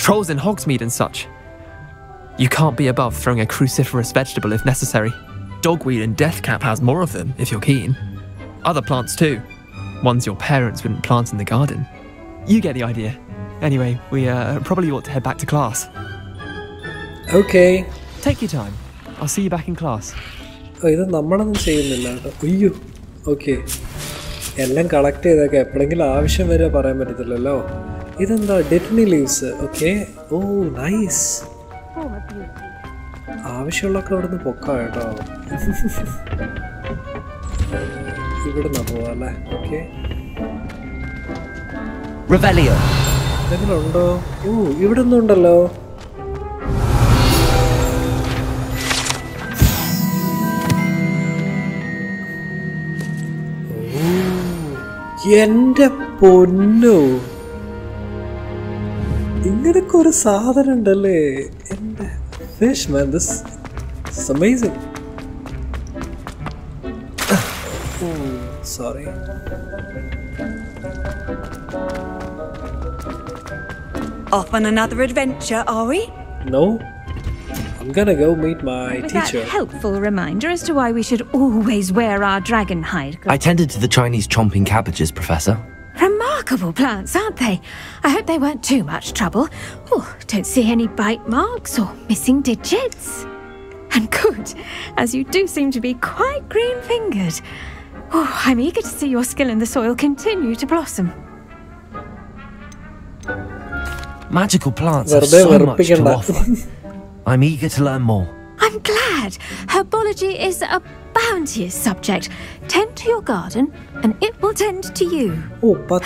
Trolls in Hogsmeade and such. You can't be above throwing a cruciferous vegetable if necessary. Dogweed and deathcap has more of them, if you're keen. Other plants too. Ones your parents wouldn't plant in the garden. You get the idea. Anyway, we probably ought to head back to class. Okay. Take your time. I'll see you back in class. ഇത് നമ്മളൊന്നും ചെയ്യുന്നില്ല കേട്ടോ. അയ്യോ. Okay. എല്ലാം collect ചെയ്തൊക്കെ എപ്പോഴെങ്കിലും ആവശ്യം വരെ പറയാൻ പറ്റത്തില്ലല്ലോ. ഇതെന്താ ഡിറ്റ്നി ലീവ്സ്. ഓക്കെ. ഓ നൈസ്. ആവശ്യമുള്ളൊക്കെ ഇവിടുന്ന് പൊക്കാം കേട്ടോ. ഇവിടുന്ന് പോവാ അല്ലേ. ഓക്കെ. എന്തെങ്കിലും ഉണ്ടോ? ഓ ഇവിടെ ഒന്നും ഉണ്ടല്ലോ. എന്റെ പൊന്നു, ഇങ്ങനൊക്കെ ഒരു സാധനം ഉണ്ടല്ലേ. എന്റെ fish man, this is amazing. Sorry. Off on another adventure, are we? No. I'm gonna go meet my teacher. That helpful reminder as to why we should always wear our dragon hide. I tended to the Chinese chomping cabbages, Professor. Remarkable plants, aren't they? I hope they weren't too much trouble. Oh, don't see any bite marks or missing digits. And good, as you do seem to be quite green-fingered. Oh, I'm eager to see your skill in the soil continue to blossom. Magical plants have so much to offer. I'm eager to learn more. I'm glad. Herbology is a bounteous subject. Tend to your garden, and it will tend to you. Oh, but...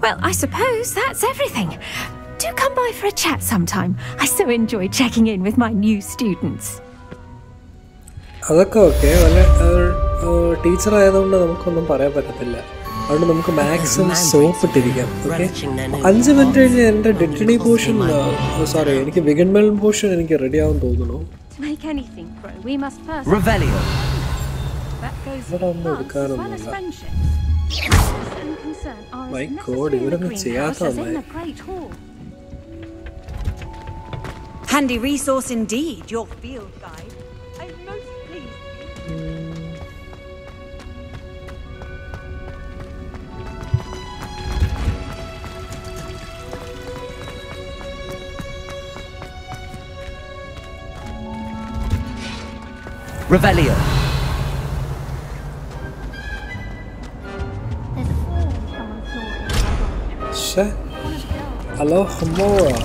Well, I suppose that's everything. Do come by for a chat sometime. I so enjoy checking in with my new students. അതൊക്കെ okay. വല്ല teacher ആയതുകൊണ്ട് നമുക്കൊന്നും പറയാൻ പറ്റത്തില്ല. അതുകൊണ്ട് നമുക്ക് maximum soap ഇട്ടിരിക്കാം. Okay. 5 minute കഴിഞ്ഞ് എൻ്റെ ഡിറ്റണി പോർഷൻ, സോറി, എനിക്ക് വിഗൻമെൽ പോർഷൻ എനിക്ക് റെഡി ആവാൻ തോന്നുന്നു. ഇവിടെ ഒന്നും എടുക്കാനൊന്നുമില്ല. മൈ ഗോഡ്, ഇവിടെ ഒന്നും ചെയ്യാത്തതാണ്. Handy resource indeed, your field guide. I'm most pleased. Revelio. Hello, Hamora.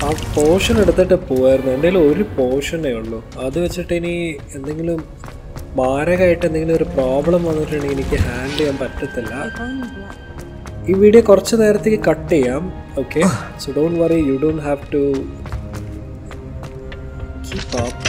ആ പോർഷൻ എടുത്തിട്ട് പോവായിരുന്നു. എൻ്റെ കയ്യിൽ ഒരു പോർഷനേ ഉള്ളൂ. അത് വെച്ചിട്ട് ഇനി എന്തെങ്കിലും മാരകമായിട്ട് എന്തെങ്കിലും ഒരു പ്രോബ്ലം വന്നിട്ടുണ്ടെങ്കിൽ എനിക്ക് ഹാൻഡിൽ ചെയ്യാൻ പറ്റത്തില്ല. ഈ വീഡിയോ കുറച്ച് നേരത്തേക്ക് കട്ട് ചെയ്യാം. Okay, so don't worry, you don't have to keep up.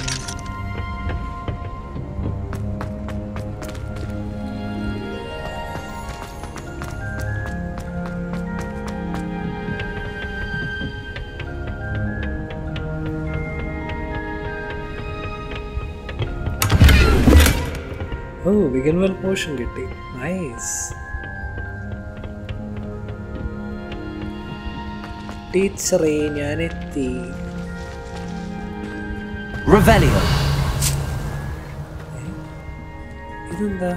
Oh, Wiggenweld potion കിട്ടി. നൈസ്. ടീച്ചറേ, ഞാനെത്തി. ഇതെന്താ?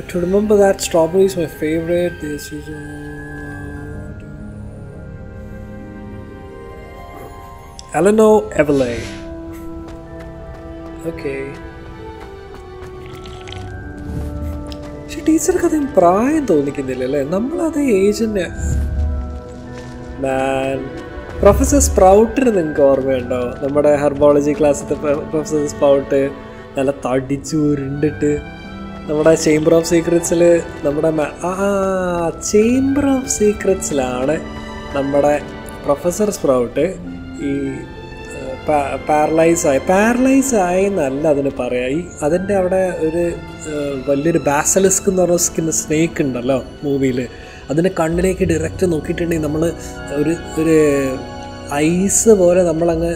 To remember that strawberry is my favorite. This is Eleanor Everley. Okay. പക്ഷെ ടീച്ചർക്ക് അധികം പ്രായം തോന്നിക്കുന്നില്ലല്ലേ? നമ്മളത് ഏജിൻ്റെ പ്രൊഫസർ സ്പ്രൗട്ടിന് നിങ്ങൾക്ക് ഓർമ്മയുണ്ടോ? നമ്മുടെ ഹെർബോളജി ക്ലാസ്സിലത്തെ പ്രൊഫസർ സ്പ്രൗട്ട് നല്ല തടിച്ചു ഉരുണ്ടിട്ട് നമ്മുടെ ചേംബർ ഓഫ് സീക്രറ്റ്സിൽ നമ്മുടെ ചേംബർ ഓഫ് സീക്രറ്റ്സിലാണ് നമ്മുടെ പ്രൊഫസർ സ്പ്രൗട്ട് ഈ പാരലൈസ് ആയി എന്നല്ല അതിന് പറയാം. അതിൻ്റെ അവിടെ ഒരു വലിയൊരു ബാസലിസ്ക് എന്ന് പറഞ്ഞ സ്നേക്ക് ഉണ്ടല്ലോ മൂവിയിൽ. അതിൻ്റെ കണ്ണിലേക്ക് ഡയറക്റ്റ് നോക്കിയിട്ടുണ്ടെങ്കിൽ നമ്മൾ ഒരു ഐസ് പോലെ നമ്മളങ്ങ്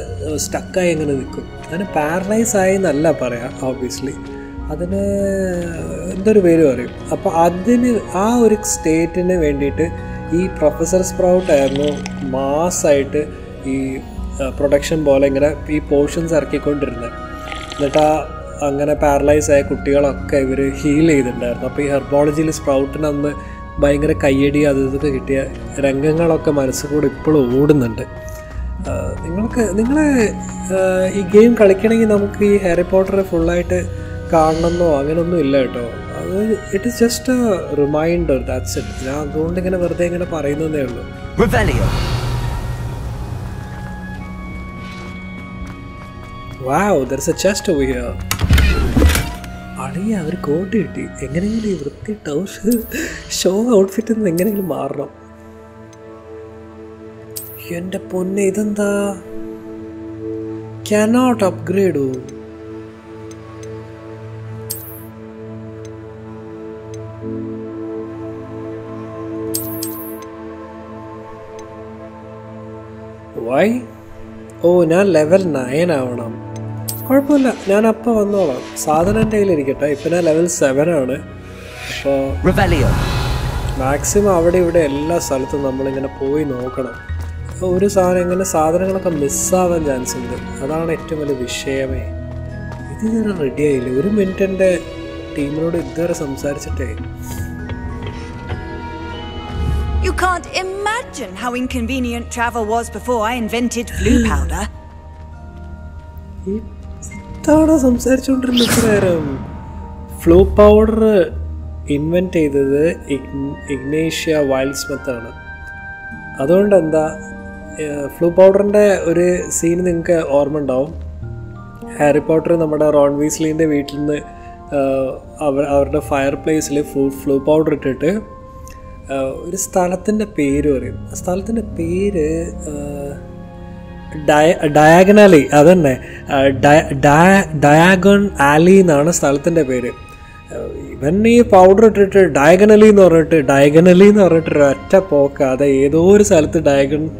സ്റ്റക്കായി അങ്ങനെ നിൽക്കും. അതിന് പാരലൈസ് ആയി എന്നല്ല പറയാം ഓബ്വിയസ്ലി. അതിന് എന്തൊരു പേര് പറയും. അപ്പോൾ അതിന് ആ ഒരു സ്റ്റേറ്റിന് വേണ്ടിയിട്ട് ഈ പ്രൊഫസർ സ്പ്രൗട്ട് ആയിരുന്നു മാസ്സായിട്ട് ഈ പ്രൊഡക്ഷൻ പോലെ ഇങ്ങനെ ഈ പോർഷൻസ് ഇറക്കിക്കൊണ്ടിരുന്നത്. എന്നിട്ട് അങ്ങനെ പാരലൈസ് ആയ കുട്ടികളൊക്കെ ഇവർ ഹീൽ ചെയ്തിട്ടുണ്ടായിരുന്നു. അപ്പോൾ ഈ ഹെർബോളജിയിൽ സ്പ്രൗട്ടിന് അന്ന് ഭയങ്കര കയ്യടി അത് ഇതൊക്കെ കിട്ടിയ രംഗങ്ങളൊക്കെ മനസ്സിൽ കൂടെ ഇപ്പോഴും ഓടുന്നുണ്ട്. നിങ്ങൾ ഈ ഗെയിം കളിക്കണമെങ്കിൽ നമുക്ക് ഈ ഹാരി പോട്ടർ ഫുള്ളായിട്ട് കാണണമെന്നോ അങ്ങനെയൊന്നും ഇല്ല കേട്ടോ. അത് it is just a reminder, that's it. ഞാൻ അതുകൊണ്ട് ഇങ്ങനെ വെറുതെ ഇങ്ങനെ പറയുന്നതേ ഉള്ളൂ. Wow, there's a chest over here. അളിയ ഒരു കോട്ട് കിട്ടി. എങ്ങനെയെങ്കിലും ഈ വൃത്തി ടൗസ് ഷോ ഔട്ട്ഫിറ്റിൽ നിന്ന് എങ്ങനെയെങ്കിലും മാറണം. എൻ്റെ പൊന്നെ ഇതെന്താ? cannot upgrade. Why? ഞാൻ ലെവൽ 9 ആവണം. കുഴപ്പമില്ല, ഞാൻ അപ്പം വന്നോളാം. സാധനം എൻ്റെ കയ്യിലിരിക്കട്ടെ. ഇപ്പം ഞാൻ ലെവൽ 7 ആണ്. അപ്പോൾ മാക്സിമം അവിടെ ഇവിടെ എല്ലാ സ്ഥലത്തും നമ്മളിങ്ങനെ പോയി നോക്കണം. ഒരു സാധനങ്ങളൊക്കെ മിസ്സാവാൻ ചാൻസ് ഉണ്ട്. അതാണ് ഏറ്റവും വലിയ വിഷയമേ. ഇതുവരെ റെഡി ആയില്ല. 1 മിനിറ്റ് എൻ്റെ ടീമിനോട് ഇതുവരെ സംസാരിച്ചിട്ടേ. You can't imagine how inconvenient travel was before I invented flu powder. ഇതാണോ സംസാരിച്ചുകൊണ്ടിരുന്ന ഇത്ര നേരം? ഫ്ലൂ പൗഡർ ഇൻവെൻറ്റ് ചെയ്തത് ഇഗ്നേഷ്യ വൈൽഡ് സ്മിത്താണ്. അതുകൊണ്ട് എന്താ, ഫ്ലൂ പൗഡറിൻ്റെ ഒരു സീൻ നിങ്ങൾക്ക് ഓർമ്മ ഉണ്ടാവും. ഹാരി പോട്ടർ നമ്മുടെ റോൺ വീസ്ലിൻ്റെ വീട്ടിൽ നിന്ന് അവരുടെ ഫയർ പ്ലേസിൽ ഫ്ലൂ പൗഡർ ഇട്ടിട്ട് ഒരു സ്ഥലത്തിൻ്റെ പേര് പറയും. ആ സ്ഥലത്തിൻ്റെ പേര് ഡയാഗണലി, അതന്നെ ഡയാഗൺ ആലി എന്നാണ് സ്ഥലത്തിൻ്റെ പേര്. ഇവൻ ഈ പൗഡർ ഇട്ടിട്ട് ഡയഗണലി എന്ന് പറഞ്ഞിട്ട് ഒറ്റ പോക്ക. അത് ഏതോ ഒരു സ്ഥലത്ത്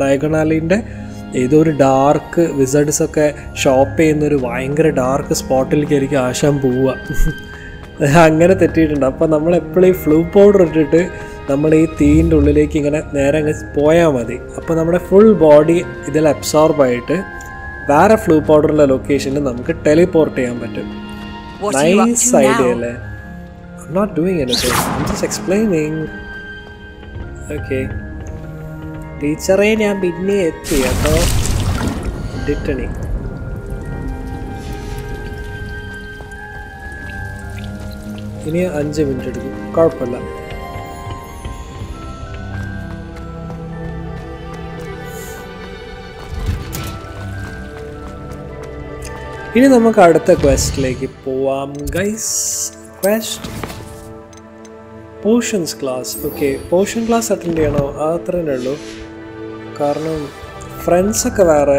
ഡയഗണാലിൻ്റെ ഏതോ ഒരു ഡാർക്ക് വിസഡ്സൊക്കെ ഷോപ്പ് ചെയ്യുന്നൊരു ഭയങ്കര ഡാർക്ക് സ്പോട്ടിലേക്കായിരിക്കും ആശാൻ പോവുക. അങ്ങനെ തെറ്റിയിട്ടുണ്ട്. അപ്പോൾ നമ്മളെപ്പോഴും ഈ ഫ്ലൂ പൗഡർ ഇട്ടിട്ട് നമ്മൾ ഈ തീൻ്റെ ഉള്ളിലേക്ക് ഇങ്ങനെ നേരെ അങ്ങ് പോയാൽ മതി. അപ്പോൾ നമ്മുടെ ഫുൾ ബോഡി ഇതിൽ അബ്സോർബായിട്ട് വേറെ ഫ്ലൂ പൗഡറിൻ്റെ ലൊക്കേഷനിൽ നമുക്ക് ടെലിപോർട്ട് ചെയ്യാൻ പറ്റും. നൈസ് ഐഡിയ അല്ലേ? I'm not doing anything. I'm just explaining. Okay. ടീച്ചറെ ഞാൻ പിന്നെ എത്തി കേട്ടോ. ഡിറ്റണി. ഇനി 5 മിനിറ്റ് എടുക്കും. കുഴപ്പമില്ല. ഇനി നമുക്ക് അടുത്ത ക്വസ്റ്റിലേക്ക് പോവാം guys. Quest potions class. Okay, potion class attend ചെയ്യണോ? അത്ര തന്നെ ഉള്ളൂ. കാരണം ഫ്രണ്ട്സൊക്കെ വേറെ.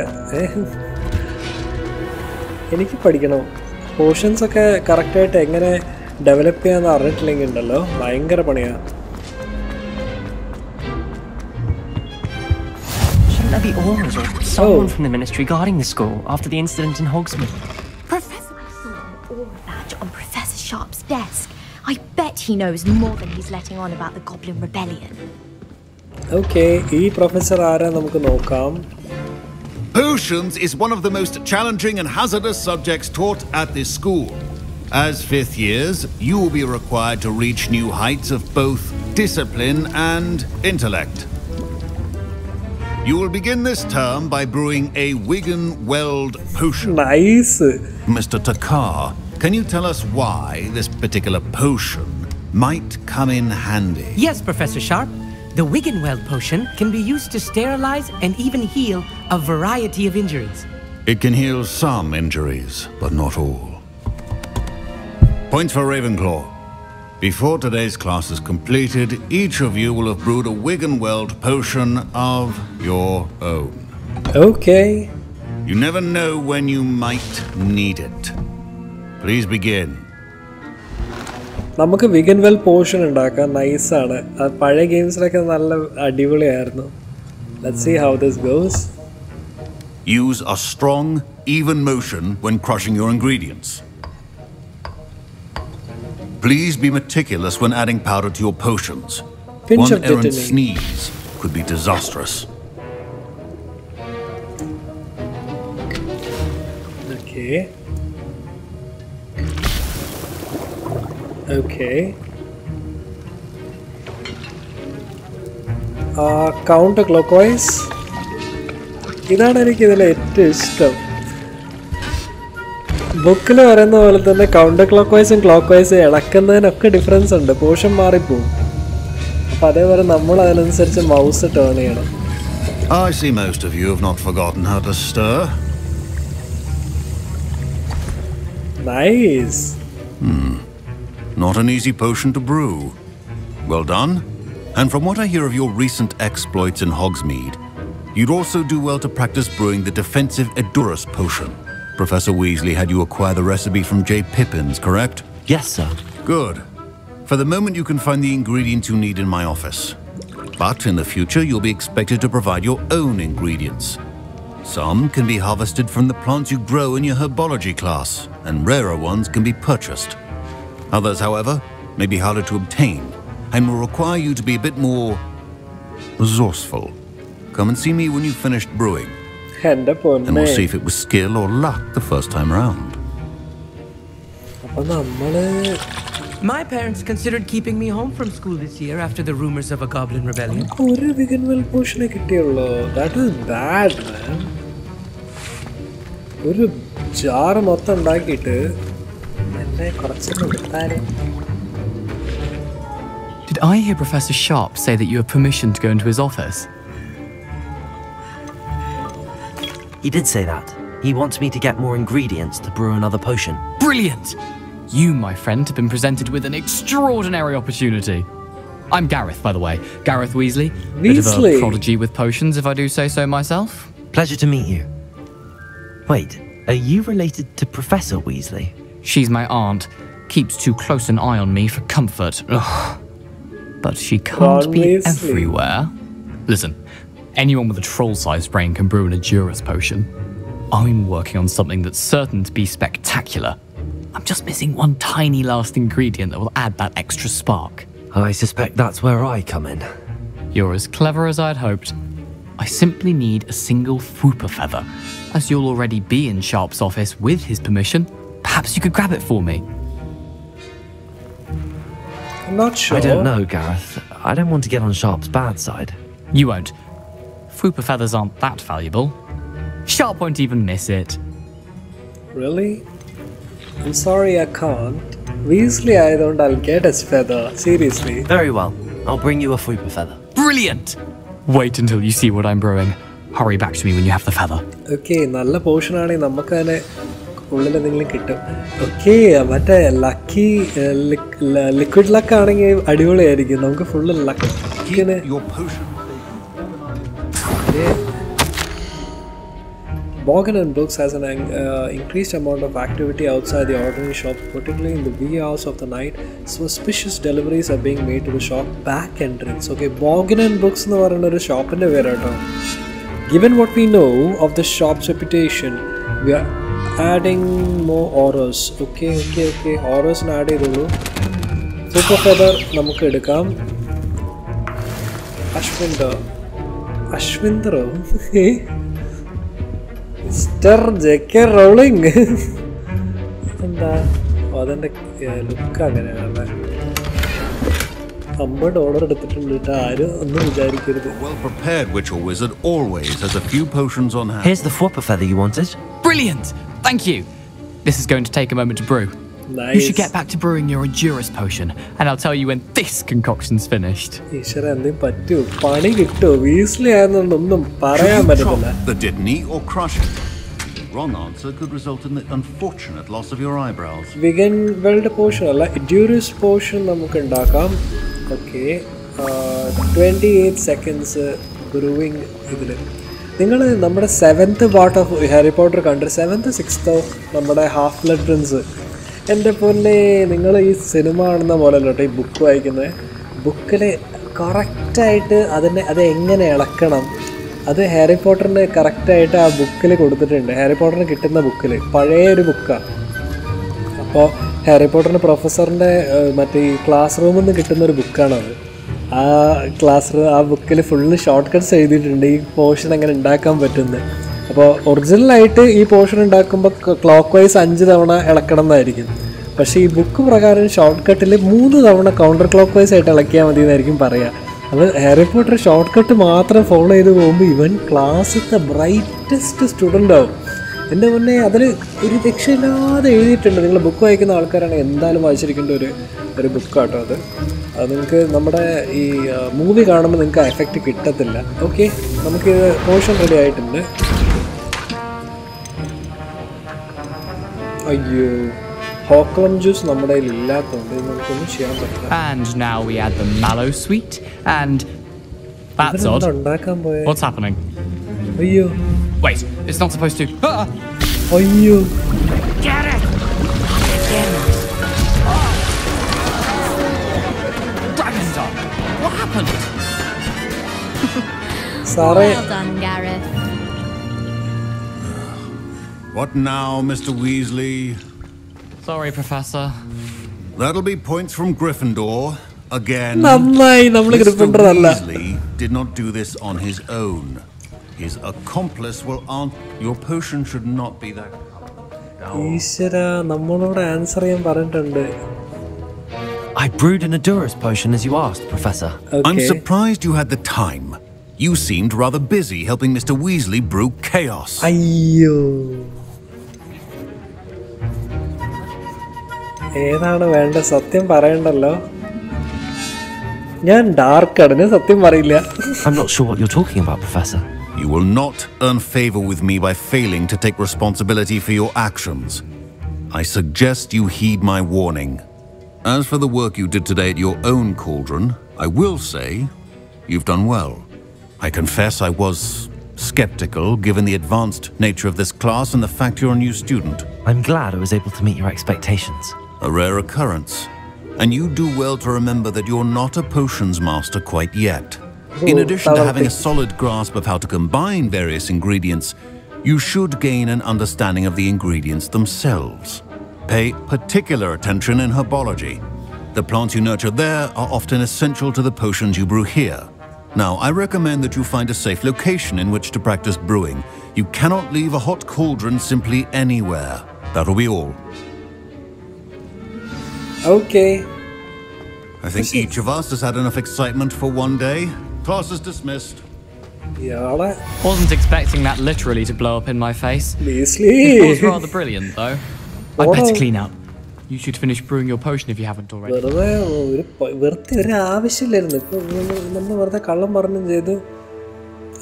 എനിക്ക് പഠിക്കണം. പോഷൻസൊക്കെ കറക്റ്റായിട്ട് എങ്ങനെ ഡെവലപ്പ് ചെയ്യാമെന്ന് അറിഞ്ഞിട്ടില്ലെങ്കിൽ ഉണ്ടല്ലോ ഭയങ്കര പണിയാണ്. Shouldn't there be orders or someone from the ministry guarding the school after the incident in Hogsmeade? Professor, I saw an aura badge on Professor Sharp's desk. I bet he knows more than he's letting on about the Goblin Rebellion. Okay, ഈ professor ആരാ നമുക്ക് നോക്കാം. Potions is one of the most challenging and hazardous subjects taught at this school. As 5th years, you will be required to reach new heights of both discipline and intellect. You will begin this term by brewing a Wigan-Weld potion. Nice. Mr. Takar, can you tell us why this particular potion might come in handy? Yes, Professor Sharp. The Wigan-Weld potion can be used to sterilize and even heal a variety of injuries. It can heal some injuries, but not all. Points for Ravenclaw. Before today's class is completed, each of you will have brewed a Wigan-Weld potion of your own. Okay. You never know when you might need it. Please begin. നമുക്ക് വിഗൻ well portion ഉണ്ടാക്കാം. നൈസാണ്. അത് പഴയ ഗെയിംസിലൊക്കെ നല്ല അടിപൊളിയായിരുന്നു. Let's see how this goes. Use a strong, even motion when crushing your ingredients. Please be meticulous when adding powder to your potions. Pinch One of errant detonate. sneeze could be disastrous. Okay. Okay. Counterclockwise. ഇതാണ് എനിക്ക് ഇതിൽ ഏറ്റവും ഇഷ്ടം. ബുക്കിൽ പറയുന്ന പോലെ തന്നെ counter clock വൈസും clock വൈസും ഇളക്കുന്നതിനൊക്കെ difference ഉണ്ട്. പോർഷൻ മാറിപ്പോവും. അപ്പം അതേപോലെ നമ്മൾ അതിനനുസരിച്ച് മൗസ് ടേൺ ചെയ്യണം. I see most of you have not forgotten how to stir. Nice. Not an easy potion to brew. Well done. And from what I hear of your recent exploits in Hogsmeade, you'd also do well to practice brewing the defensive Edurus potion. Professor Weasley had you acquire the recipe from J. Pippin's, correct? Yes, sir. Good. For the moment, you can find the ingredients you need in my office. But in the future, you'll be expected to provide your own ingredients. Some can be harvested from the plants you grow in your herbology class, and rarer ones can be purchased. Others, however, may be harder to obtain, and will require you to be a bit more resourceful. Come and see me when you've finished brewing, and we'll see if it was skill or luck the first time round. My parents considered keeping me home from school this year after the rumors of a goblin rebellion. That is bad, man. ഒരു jar മൊത്തം ഉണ്ടാക്കിയിട്ട് എന്നെ കുറച്ചൊന്നും എടുത്താലും. Did I hear Professor Sharp say that you have permission to go into his office? He did say that. He wants me to get more ingredients to brew another potion. Brilliant! You, my friend, have been presented with an extraordinary opportunity. I'm Gareth, by the way. Gareth Weasley. Bit of a prodigy with potions, if I do say so myself. Pleasure to meet you. Wait, are you related to Professor Weasley? She's my aunt. Keeps too close an eye on me for comfort. Ugh. But she can't be everywhere. Listen, anyone with a troll-sized brain can brew an Edurus potion. I'm working on something that's certain to be spectacular. I'm just missing one tiny last ingredient that will add that extra spark. I suspect that's where I come in. You're as clever as I'd hoped. I simply need a single Fwooper feather. As you'll already be in Sharp's office with his permission, perhaps you could grab it for me. I'm not sure. I don't know, Gareth. I don't want to get on Sharp's bad side. You won't. Fwooper feathers aren't that valuable. Sharp won't even miss it. Really? I'm sorry I can't. Weasley, I'll get his feather. Seriously. Very well. I'll bring you a Fwooper feather. Brilliant! Wait until you see what I'm brewing. Hurry back to me when you have the feather. Okay, നല്ല portion ആണെങ്കിൽ നമുക്ക് തന്നെ ഉള്ളിൽ എന്തെങ്കിലും കിട്ടും. Okay, മറ്റേ lucky liquid luck ആണെങ്കിൽ അടിപൊളിയായിരിക്കും. നമുക്ക് full ലക്കിന്. Borgin and Brooks has an increased amount of activity outside the ordinary shop, particularly in the wee hours of the night. Suspicious deliveries are being made to the shop back entrance. Okay, Borgin and Brooks എന്ന് പറയുന്ന ഒരു ഷോപ്പിന്റെ പേരാട്ടോ. Given what we know of the shop's reputation, we are adding more auras. Okay. Auras add ചെയ്തോളൂ. Fwooper feather നമുക്ക് എടുക്കാം. അശ്വിന്ദറോ mister JK rolling. എന്താ അതിൻ്റെ look അങ്ങനെയാണ്. $50 എടുത്തിട്ടുണ്ട് കേട്ടോ. ആരും ഒന്നും വിചാരിക്കരുത്. Well-prepared witch or wizard always has a few potions on hand. Here's the Fwooper feather you wanted. Brilliant! Thank you. This is going to take a moment to brew. Nice. You should get back to brewing your Edurus potion, and I'll tell you when this concoction's finished. ഈശ്വര എന്തെങ്കിലും പറ്റൂ, പണി കിട്ടോ? Weasley ആയെന്നൊന്നും പറയാൻ പറ്റത്തില്ല. The Dittany or crush it. The wrong answer could result in the unfortunate loss of your eyebrows. Vegan weld potion അല്ല, Edurus potion നമുക്ക് ഉണ്ടാക്കാം. Okay, 28 seconds brewing ഇതില്. നിങ്ങൾ നമ്മുടെ 7th part of Harry Potter കണ്ടു 7th 6th നമ്മുടെ half blood Prince എൻ്റെ പൊന്നെ നിങ്ങൾ ഈ സിനിമ കാണുന്ന പോലെ അല്ല കേട്ടോ ഈ ബുക്ക് വായിക്കുന്നത് ബുക്കിൽ കറക്റ്റായിട്ട് അത് എങ്ങനെ ഇളക്കണം അത് ഹാരി പോട്ടറിന് കറക്റ്റായിട്ട് ആ ബുക്കിൽ കൊടുത്തിട്ടുണ്ട് ഹാരി പോട്ടറിന് കിട്ടുന്ന ബുക്കിൽ പഴയ ഒരു ബുക്കാണ് അപ്പോൾ ഹാരി പോട്ടറിന് പ്രൊഫസറിൻ്റെ മറ്റേ ഈ ക്ലാസ് റൂമിൽ നിന്ന് കിട്ടുന്നൊരു ബുക്കാണത് ആ ബുക്കിൽ ഫുള്ള് ഷോർട്ട് കട്ട്സ് എഴുതിയിട്ടുണ്ട് ഈ പോർഷൻ എങ്ങനെ ഉണ്ടാക്കാൻ പറ്റുന്നത് അപ്പോൾ ഒറിജിനലായിട്ട് ഈ പോർഷൻ ഉണ്ടാക്കുമ്പോൾ ക്ലോക്ക് വൈസ് 5 തവണ ഇളക്കണം എന്നായിരിക്കും പക്ഷേ ഈ ബുക്ക് പ്രകാരം ഷോർട്ട് കട്ടിൽ 3 തവണ കൗണ്ടർ ക്ലോക്ക് വൈസ് ആയിട്ട് ഇളക്കിയാൽ മതി എന്നായിരിക്കും പറയുക അപ്പോൾ ഹാരി പോട്ടർ ഷോർട്ട് കട്ട് മാത്രം ഫോളോ ചെയ്ത് പോകുമ്പോൾ ഇവൻ ക്ലാസ്സിലത്തെ ബ്രൈറ്റസ്റ്റ് സ്റ്റുഡൻ്റ് ആവും എൻ്റെ മുന്നേ അതിൽ ഒരു രക്ഷയില്ലാതെ എഴുതിയിട്ടുണ്ട് നിങ്ങൾ ബുക്ക് വായിക്കുന്ന ആൾക്കാരാണെങ്കിൽ എന്തായാലും വായിച്ചിരിക്കേണ്ട ഒരു ബുക്കാട്ടോ അത് നിങ്ങൾക്ക് നമ്മുടെ ഈ മൂവി കാണുമ്പോൾ നിങ്ങൾക്ക് ആ എഫക്റ്റ് കിട്ടത്തില്ല ഓക്കെ നമുക്ക് പോർഷൻ റെഡി ആയിട്ടുണ്ട് അയ്യോ ഹോക്ലം ജ്യൂസ് നമ്മുടെ കയ്യിൽ ഇല്ലാത്തതുകൊണ്ട് നമുക്കൊന്നും ചെയ്യാൻ പറ്റില്ല And now we add the mallow sweet and that's odd. ഉണ്ടാക്കാൻ പോയ What's happening? അയ്യോ Wait, it's not supposed to. അയ്യോ Get it! Dragon Dog! What happened? Sorry. Well done, Gareth. What now, Mr. Weasley? Sorry, Professor. That'll be points from Gryffindor. Again. Mr. Weasley did not do this on his own. His accomplice will answer. Your potion should not be that color. ഈശ്വരാ നമ്മളോട് answer ചെയ്യാൻ പറഞ്ഞിട്ടുണ്ട് I brewed an Adurus potion as you asked, Professor. I'm surprised you had the time. You seemed rather busy helping Mr. Weasley brew chaos. അയ്യോ ഏതാണ് വേണ്ട സത്യം പറയണ്ടല്ലോ ഞാൻ ഡാർക്കാണ് സത്യം പറയില്ല I'm not sure what you're talking about, Professor. You will not earn favor with me by failing to take responsibility for your actions. I suggest you heed my warning. As for the work you did today at your own cauldron, I will say you've done well. I confess I was skeptical given the advanced nature of this class and the fact you're a new student. I'm glad I was able to meet your expectations. A rare occurrence. And you do well to remember that you're not a potions master quite yet. In addition to having a solid grasp of how to combine various ingredients, you should gain an understanding of the ingredients themselves. Pay particular attention in herbology. The plants you nurture there are often essential to the potions you brew here. Now, I recommend that you find a safe location in which to practice brewing. You cannot leave a hot cauldron simply anywhere. That'll be all. Okay. I think each of us has had enough excitement for one day. Class is dismissed. Wasn't expecting that literally to blow up in my face. Beasley. It was rather brilliant, though. I'd better clean up. You should finish brewing your potion if you haven't already. വെറുതെ ഒരു ആവശ്യമില്ലായിരുന്നു ഇപ്പൊ നമ്മൾ വെറുതെ കള്ളം പറഞ്ഞും ചെയ്തു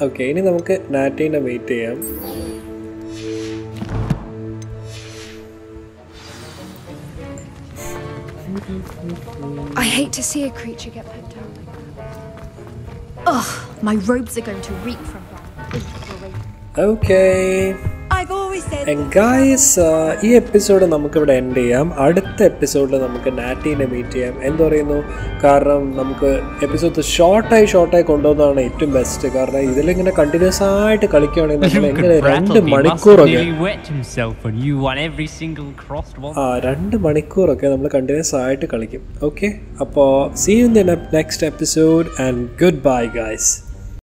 okay ഇനി നമുക്ക് നാറ്റീനെ വെയിറ്റ് ചെയ്യാം I hate to see a creature get put down like that. Ugh, my robes are going to reek from that. Okay. I've always said. And guys, ഈ എപ്പിസോഡ് നമുക്കിവിടെ എൻഡ് ചെയ്യാം അടുത്ത എപ്പിസോഡിൽ നമുക്ക് നാറ്റീനെ മീറ്റ് ചെയ്യാം എന്ത് പറയുന്നു കാരണം നമുക്ക് എപ്പിസോഡ് ഷോർട്ടായി കൊണ്ടുപോകുന്നതാണ് ഏറ്റവും ബെസ്റ്റ് കാരണം ഇതിലിങ്ങനെ കണ്ടിന്യൂസ് ആയിട്ട് കളിക്കുകയാണെങ്കിൽ നമ്മൾ എങ്ങനെ 2 മണിക്കൂറൊക്കെ 2 മണിക്കൂറൊക്കെ നമ്മൾ കണ്ടിന്യൂസ് ആയിട്ട് കളിക്കും ഓക്കെ അപ്പോൾ see you in the next episode and goodbye guys.